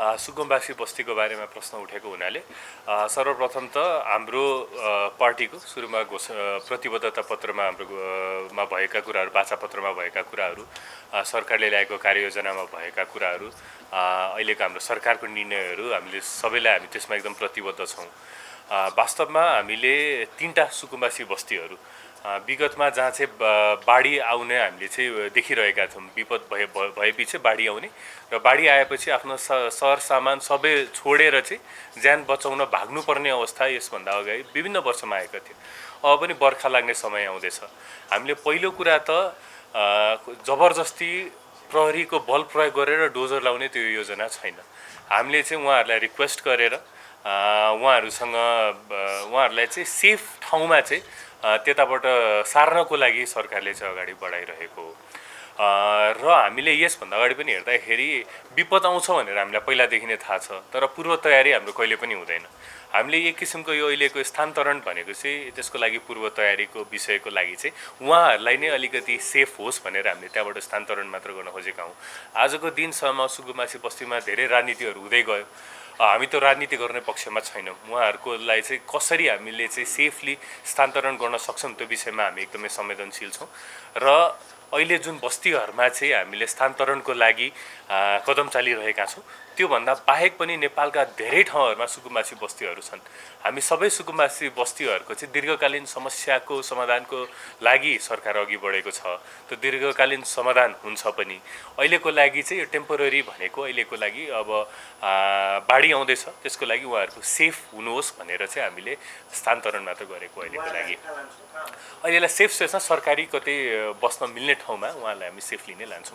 सुकुम्बासी बस्तीको बारेमा प्रश्न उठेको हुनाले सर्वप्रथम त हाम्रो पार्टीको सुरुमा प्रतिबद्धता पत्रमा मा भएका कुराहरू, बाचापत्रमा भएका कुराहरू, सरकारले ल्याएको कार्ययोजनामा भएका कुराहरू, अहिलेको हाम्रो सरकारको निर्णयहरू हामी त्यसमा एकदम प्रतिबद्ध छौँ। वास्तवमा हामीले 3टा सुकुम्बासी बस्तीहरू विगतमा जहाँ चाहिँ बाढी आउने हामीले चाहिँ देखिरहेका छौँ। विपद भएपछि बाढी आउने र बाढी आएपछि आफ्नो सरसामान सबै छोडेर चाहिँ ज्यान बचाउन भाग्नुपर्ने अवस्था यसभन्दा अगाडि विभिन्न वर्षमा आएका थिए। अब पनि बर्खा लाग्ने समय आउँदैछ। हामीले पहिलो कुरा त जबरजस्ती प्रहरीको बल प्रयोग गरेर डोजर लाउने त्यो योजना छैन। हामीले चाहिँ उहाँहरूलाई रिक्वेस्ट गरेर उहाँहरूलाई चाहिँ सेफ ठाउँमा चाहिँ त्यताबाट सार्नको लागि सरकारले चाहिँ अगाडि बढाइरहेको हो। र हामीले यसभन्दा अगाडि पनि हेर्दाखेरि विपद आउँछ भनेर हामीलाई पहिलादेखि नै थाहा छ, तर पूर्व तयारी हाम्रो कहिले पनि हुँदैन। हामीले एक किसिमको यो अहिलेको स्थानान्तरण भनेको चाहिँ त्यसको लागि पूर्व तयारीको विषयको लागि चाहिँ उहाँहरूलाई नै अलिकति सेफ होस् भनेर हामीले त्यहाँबाट स्थानान्तरण मात्र गर्न खोजेका हौँ। आजको दिनसम्म सुकुम्बासी बस्तीमा धेरै राजनीतिहरू हुँदै गयो। हामी त राजनीति गर्ने पक्षमा छैनौँ। उहाँहरूकोलाई चाहिँ कसरी हामीले चाहिँ सेफली स्थानान्तरण गर्न सक्छौँ त्यो विषयमा हामी एकदमै संवेदनशील छौँ। र अहिले जुन बस्तीहरूमा चाहिँ हामीले स्थानान्तरणको लागि कदम चालिरहेका छौँ, त्योभन्दा बाहेक पनि नेपालका धेरै ठाउँहरूमा सुकुम्बासी बस्तीहरू छन्। हामी सबै सुकुम्बासी बस्तीहरूको चाहिँ दीर्घकालीन समस्याको समाधानको लागि सरकार अघि बढेको छ। त्यो दीर्घकालीन समाधान हुन्छ पनि। अहिलेको लागि चाहिँ यो टेम्पोररी भनेको अहिलेको लागि अब बाढी आउँदैछ, त्यसको लागि उहाँहरूको सेफ हुनुहोस् भनेर चाहिँ हामीले स्थानान्तरण मात्र गरेको अहिलेको लागि। अहिलेलाई सेफ स्पेसमा सरकारी कतै बस्न मिल्ने ठाउँमा उहाँहरूलाई हामी सेफली नै लान्छौँ।